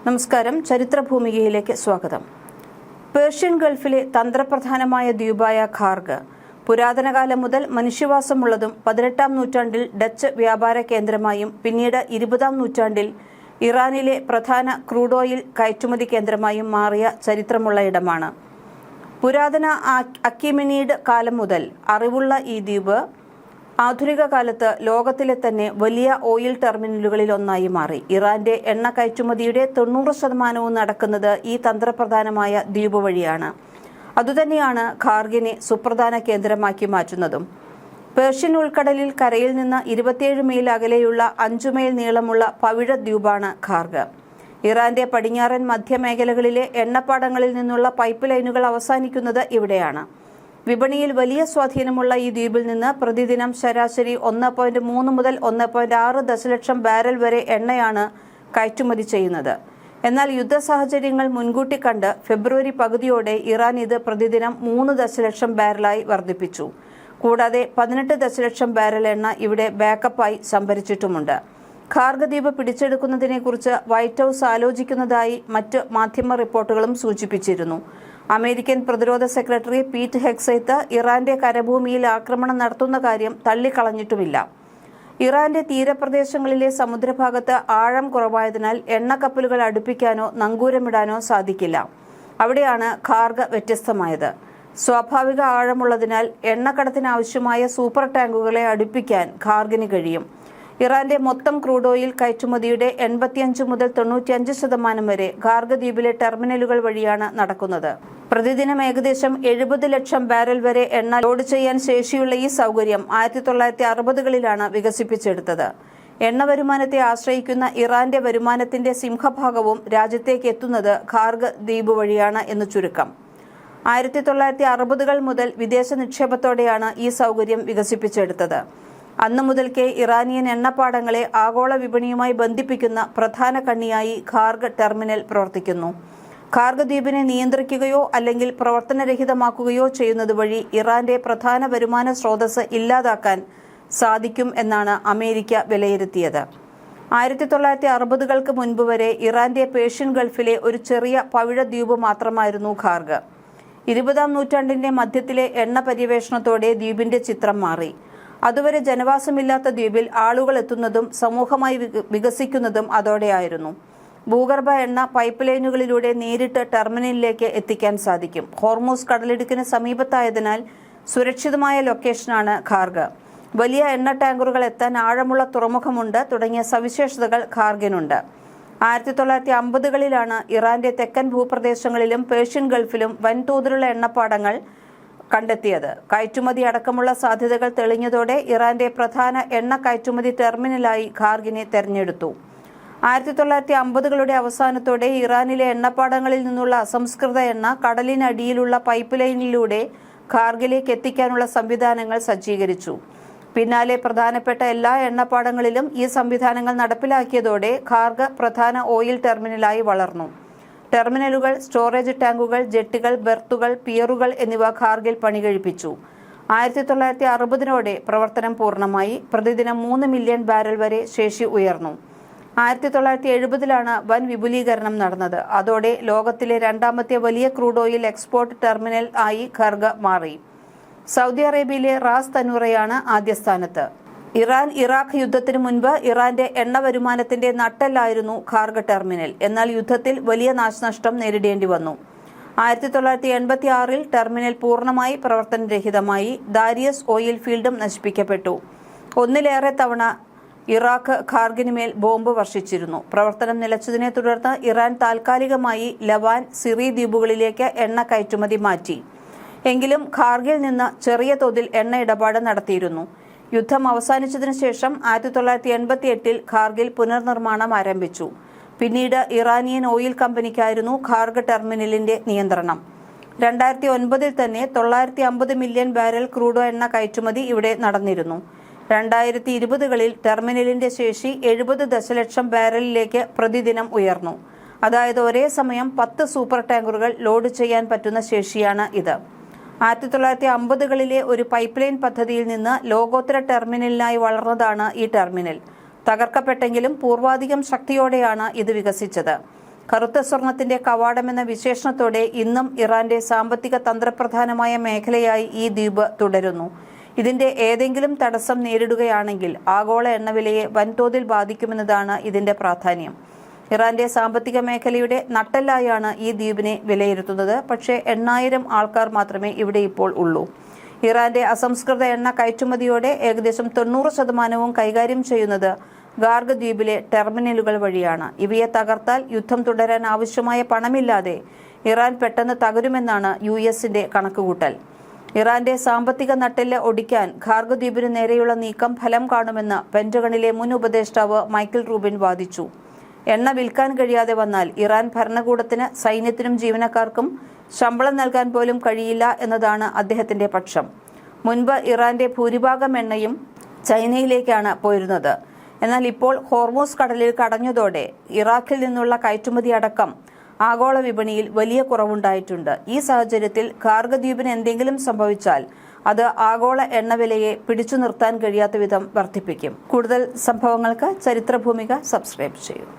നമസ്കാരം. ചരിത്രഭൂമികയിലേക്ക് സ്വാഗതം. പേർഷ്യൻ ഗൾഫിലെ തന്ത്രപ്രധാനമായ ദ്വീപായ ഖാർഗ് പുരാതനകാലം മുതൽ മനുഷ്യവാസമുള്ളതും 18-ാം നൂറ്റാണ്ടിൽ ഡച്ച് വ്യാപാര കേന്ദ്രമായും പിന്നീട് 20-ാം നൂറ്റാണ്ടിൽ ഇറാനിലെ പ്രധാന ക്രൂഡ് ഓയിൽ കയറ്റുമതി കേന്ദ്രമായും മാറിയ ചരിത്രമുള്ള ഇടമാണ്. പുരാതന അക്കിമെനീഡ് കാലം മുതൽ അറിവുള്ള ഈ ദ്വീപ് ആധുനിക കാലത്ത് ലോകത്തിലെ തന്നെ വലിയ ഓയിൽ ടെർമിനലുകളിൽ ഒന്നായി മാറി. ഇറാന്റെ എണ്ണ കയറ്റുമതിയുടെ 90% നടക്കുന്നത് ഈ തന്ത്രപ്രധാനമായ ദ്വീപ് വഴിയാണ്. അതുതന്നെയാണ് ഖാർഗിനെ സുപ്രധാന കേന്ദ്രമാക്കി മാറ്റുന്നതും. പേർഷ്യൻ ഉൾക്കടലിൽ കരയിൽ നിന്ന് 27 മൈൽ അകലെയുള്ള 5 മൈൽ നീളമുള്ള പവിഴ ദ്വീപാണ് ഖാർഗ്. ഇറാന്റെ പടിഞ്ഞാറൻ മധ്യമേഖലകളിലെ എണ്ണപ്പാടങ്ങളിൽ നിന്നുള്ള പൈപ്പ് ലൈനുകൾ അവസാനിക്കുന്നത് ഇവിടെയാണ്. വിപണിയിൽ വലിയ സ്വാധീനമുള്ള ഈ ദ്വീപിൽ നിന്ന് പ്രതിദിനം ശരാശരി 1.3 മുതൽ 1.6 ദശലക്ഷം ബാരൽ വരെ എണ്ണയാണ് കയറ്റുമതി ചെയ്യുന്നത്. എന്നാൽ യുദ്ധ സാഹചര്യങ്ങൾ മുൻകൂട്ടി കണ്ട് ഫെബ്രുവരി പകുതിയോടെ ഇറാൻ ഇത് പ്രതിദിനം 3 ദശലക്ഷം ബാരലായി വർദ്ധിപ്പിച്ചു. കൂടാതെ 18 ദശലക്ഷം ബാരൽ എണ്ണ ഇവിടെ ബാക്കപ്പായി സംഭരിച്ചിട്ടുമുണ്ട്. ഖാർഗ് ദ്വീപ് പിടിച്ചെടുക്കുന്നതിനെക്കുറിച്ച് വൈറ്റ് ഹൌസ് ആലോചിക്കുന്നതായി മറ്റ് മാധ്യമ റിപ്പോർട്ടുകളും സൂചിപ്പിച്ചിരുന്നു. അമേരിക്കൻ പ്രതിരോധ സെക്രട്ടറി പീറ്റ് ഹെഗ്സെത്ത് ഇറാന്റെ കരഭൂമിയിൽ ആക്രമണം നടത്തുന്ന കാര്യം തള്ളിക്കളഞ്ഞിട്ടുമില്ല. ഇറാന്റെ തീരപ്രദേശങ്ങളിലെ സമുദ്രഭാഗത്ത് ആഴം കുറവായതിനാൽ എണ്ണക്കപ്പലുകൾ അടുപ്പിക്കാനോ നങ്കൂരമിടാനോ സാധിക്കില്ല. അവിടെയാണ് ഖാർഗ് വ്യത്യസ്തമായത്. സ്വാഭാവിക ആഴമുള്ളതിനാൽ എണ്ണക്കടത്തിനാവശ്യമായ സൂപ്പർ ടാങ്കുകളെ അടുപ്പിക്കാൻ ഖാർഗിന് കഴിയും. ഇറാന്റെ മൊത്തം ക്രൂഡ് ഓയിൽ കയറ്റുമതിയുടെ 85 മുതൽ 95% വരെ ഖാർഗ് ദ്വീപിലെ ടെർമിനലുകൾ വഴിയാണ് നടക്കുന്നത്. പ്രതിദിനം ഏകദേശം 70 ലക്ഷം ബാരൽ വരെ എണ്ണ ലോഡ് ചെയ്യാൻ ശേഷിയുള്ള ഈ സൗകര്യം 1960കളിലാണ് വികസിപ്പിച്ചെടുത്തത്. എണ്ണ വരുമാനത്തെ ആശ്രയിക്കുന്ന ഇറാന്റെ വരുമാനത്തിന്റെ സിംഹഭാഗവും രാജ്യത്തേക്ക് എത്തുന്നത് ഖാർഗ് ദ്വീപ് വഴിയാണ് എന്ന് ചുരുക്കം. 1960കൾ മുതൽ വിദേശ നിക്ഷേപത്തോടെയാണ് ഈ സൗകര്യം വികസിപ്പിച്ചെടുത്തത്. അന്നു മുതൽക്കേ ഇറാനിയൻ എണ്ണപ്പാടങ്ങളെ ആഗോള വിപണിയുമായി ബന്ധിപ്പിക്കുന്ന പ്രധാന കണ്ണിയായി ഖാർഗ് ടെർമിനൽ പ്രവർത്തിക്കുന്നു. ഖാർഗ് ദ്വീപിനെ നിയന്ത്രിക്കുകയോ അല്ലെങ്കിൽ പ്രവർത്തനരഹിതമാക്കുകയോ ചെയ്യുന്നത് വഴി ഇറാന്റെ പ്രധാന വരുമാന സ്രോതസ് ഇല്ലാതാക്കാൻ സാധിക്കും എന്നാണ് അമേരിക്ക വിലയിരുത്തിയത്. 1960കൾക്ക് മുൻപ് വരെ ഇറാന്റെ പേർഷ്യൻ ഗൾഫിലെ ഒരു ചെറിയ പവിഴ ദ്വീപ് മാത്രമായിരുന്നു ഖാർഗ്. 20-ാം നൂറ്റാണ്ടിന്റെ മധ്യത്തിലെ എണ്ണ പര്യവേഷണത്തോടെ ദ്വീപിന്റെ ചിത്രം മാറി. അതുവരെ ജനവാസമില്ലാത്ത ദ്വീപിൽ ആളുകൾ എത്തുന്നതും സമൂഹമായി വികസിക്കുന്നതും അതോടെയായിരുന്നു. ഭൂഗർഭ എണ്ണ പൈപ്പ് ലൈനുകളിലൂടെ നേരിട്ട് ടെർമിനലിലേക്ക് എത്തിക്കാൻ സാധിക്കും. ഹോർമൂസ് കടലിടുക്കിന് സമീപത്തായതിനാൽ സുരക്ഷിതമായ ലൊക്കേഷനാണ് ഖാർഗ്. വലിയ എണ്ണ ടാങ്കറുകൾ എത്താൻ ആഴമുള്ള തുറമുഖമുണ്ട് തുടങ്ങിയ സവിശേഷതകൾ ഖാർഗിനുണ്ട്. 1950കളിലാണ് ഇറാന്റെ തെക്കൻ ഭൂപ്രദേശങ്ങളിലും പേർഷ്യൻ ഗൾഫിലും വൻതോതിലുള്ള എണ്ണപ്പാടങ്ങൾ കണ്ടെത്തിയത്. കയറ്റുമതി അടക്കമുള്ള സാധ്യതകൾ തെളിഞ്ഞതോടെ ഇറാന്റെ പ്രധാന എണ്ണ കയറ്റുമതി ടെർമിനലായി ഖാർഗിനെ തെരഞ്ഞെടുത്തു. 1950കളുടെ അവസാനത്തോടെ ഇറാനിലെ എണ്ണപ്പാടങ്ങളിൽ നിന്നുള്ള അസംസ്കൃത എണ്ണ കടലിനടിയിലുള്ള പൈപ്പ് ലൈനിലൂടെ ഖാർഗിലേക്ക് എത്തിക്കാനുള്ള സംവിധാനങ്ങൾ സജ്ജീകരിച്ചു. പിന്നാലെ പ്രധാനപ്പെട്ട എല്ലാ എണ്ണപ്പാടങ്ങളിലും ഈ സംവിധാനങ്ങൾ നടപ്പിലാക്കിയതോടെ ഖാർഗ് പ്രധാന ഓയിൽ ടെർമിനലായി വളർന്നു. ടെർമിനലുകൾ, സ്റ്റോറേജ് ടാങ്കുകൾ, ജെട്ടികൾ, ബെർത്തുകൾ, പിയറുകൾ എന്നിവ ഖാർഗിൽ പണികഴിപ്പിച്ചു. 1960നോടെ പ്രവർത്തനം പൂർണ്ണമായി. പ്രതിദിനം 3 മില്യൺ ബാരൽ വരെ ശേഷി ഉയർന്നു. 1970ലാണ് വൻ വിപുലീകരണം നടന്നത്. അതോടെ ലോകത്തിലെ രണ്ടാമത്തെ വലിയ ക്രൂഡ് ഓയിൽ എക്സ്പോർട്ട് ടെർമിനൽ ആയി ഖാർഗ് മാറി. സൗദി അറേബ്യയിലെ റാസ് തനൂറയാണ് ആദ്യ സ്ഥാനത്ത്. ഇറാഖ് യുദ്ധത്തിന് മുൻപ് ഇറാന്റെ എണ്ണ വരുമാനത്തിന്റെ നട്ടെല്ലായിരുന്നു ഖാർഗ് ടെർമിനൽ. എന്നാൽ യുദ്ധത്തിൽ വലിയ നാശനഷ്ടം നേരിടേണ്ടി വന്നു. 1986ൽ ടെർമിനൽ പൂർണ്ണമായി പ്രവർത്തനരഹിതമായി. ദാരിയസ് ഓയിൽ ഫീൽഡും നശിപ്പിക്കപ്പെട്ടു. ഒന്നിലേറെ തവണ ഇറാഖ് ഖാർഗിനുമേൽ ബോംബ് വർഷിച്ചിരുന്നു. പ്രവർത്തനം നിലച്ചതിനെ തുടർന്ന് ഇറാൻ താൽക്കാലികമായി ലവാൻ, സിറി ദ്വീപുകളിലേക്ക് എണ്ണ കയറ്റുമതി മാറ്റി. എങ്കിലും ഖാർഗിൽ നിന്ന് ചെറിയ തോതിൽ എണ്ണ ഇടപാട് നടത്തിയിരുന്നു. യുദ്ധം അവസാനിച്ചതിനു ശേഷം 1988ൽ ഖാർഗിൽ പുനർനിർമ്മാണം ആരംഭിച്ചു. പിന്നീട് ഇറാനിയൻ ഓയിൽ കമ്പനിക്കായിരുന്നു ഖാർഗ് ടെർമിനലിന്റെ നിയന്ത്രണം. 2009ൽ തന്നെ 950 മില്യൺ ബാരൽ ക്രൂഡ് എണ്ണ കയറ്റുമതി ഇവിടെ നടന്നിരുന്നു. 2020കളിൽ ടെർമിനലിന്റെ ശേഷി 70 ദശലക്ഷം ബാരലിലേക്ക് പ്രതിദിനം ഉയർന്നു. അതായത് ഒരേ സമയം 10 സൂപ്പർ ടാങ്കറുകൾ ലോഡ് ചെയ്യാൻ പറ്റുന്ന ശേഷിയാണ് ഇത്. 1950കളിലെ ഒരു പൈപ്പ് ലൈൻ പദ്ധതിയിൽ നിന്ന് ലോകോത്തര ടെർമിനലിനായി വളർന്നതാണ് ഈ ടെർമിനൽ. തകർക്കപ്പെട്ടെങ്കിലും പൂർവാധികം ശക്തിയോടെയാണ് ഇത് വികസിച്ചത്. കറുത്ത സ്വർണത്തിന്റെ കവാടമെന്ന വിശേഷണത്തോടെ ഇന്നും ഇറാന്റെ സാമ്പത്തിക തന്ത്രപ്രധാനമായ മേഖലയായി ഈ ദ്വീപ് തുടരുന്നു. ഇതിന്റെ ഏതെങ്കിലും തടസ്സം നേരിടുകയാണെങ്കിൽ ആഗോള എണ്ണവിലയെ വൻതോതിൽ ബാധിക്കുമെന്നതാണ് ഇതിന്റെ പ്രാധാന്യം. ഇറാന്റെ സാമ്പത്തിക മേഖലയുടെ നട്ടെല്ലായാണ് ഈ ദ്വീപിനെ വിലയിരുത്തുന്നത്. പക്ഷേ 8,000 ആൾക്കാർ മാത്രമേ ഇവിടെ ഇപ്പോൾ ഉള്ളൂ. ഇറാന്റെ അസംസ്കൃത എണ്ണ കയറ്റുമതിയോടെ ഏകദേശം 90% കൈകാര്യം ചെയ്യുന്നത് ഖാർഗ് ദ്വീപിലെ ടെർമിനലുകൾ വഴിയാണ്. ഇവയെ തകർത്താൽ യുദ്ധം തുടരാൻ ആവശ്യമായ പണമില്ലാതെ ഇറാൻ പെട്ടെന്ന് തകരുമെന്നാണ് US-ന്റെ കണക്കുകൂട്ടൽ. ഇറാന്റെ സാമ്പത്തിക നട്ടെല്ല് ഒടിക്കാൻ ഖാർഗ് ദ്വീപിന് നേരെയുള്ള നീക്കം ഫലം കാണുമെന്ന് പെന്റഗണിലെ മുൻ ഉപദേഷ്ടാവ് മൈക്കിൾ റൂബിൻ വാദിച്ചു. എണ്ണ വിൽക്കാൻ കഴിയാതെ വന്നാൽ ഇറാൻ ഭരണകൂടത്തിന്, സൈന്യത്തിനും ജീവനക്കാർക്കും ശമ്പളം നൽകാൻ പോലും കഴിയില്ല എന്നതാണ് അദ്ദേഹത്തിന്റെ പക്ഷം. മുൻപ് ഇറാന്റെ ഭൂരിഭാഗം എണ്ണയും ചൈനയിലേക്കാണ് പോയിരുന്നത്. എന്നാൽ ഇപ്പോൾ ഹോർമൂസ് കടലിൽ കടഞ്ഞതോടെ ഇറാഖിൽ നിന്നുള്ള കയറ്റുമതി അടക്കം ആഗോള വിപണിയിൽ വലിയ കുറവുണ്ടായിട്ടുണ്ട്. ഈ സാഹചര്യത്തിൽ ഖാർഗ് ദ്വീപിന് എന്തെങ്കിലും സംഭവിച്ചാൽ അത് ആഗോള എണ്ണവിലയെ പിടിച്ചു നിർത്താൻ കഴിയാത്ത വിധം വർദ്ധിപ്പിക്കും. കൂടുതൽ സംഭവങ്ങൾക്ക് ചരിത്രഭൂമിക സബ്സ്ക്രൈബ് ചെയ്യൂ.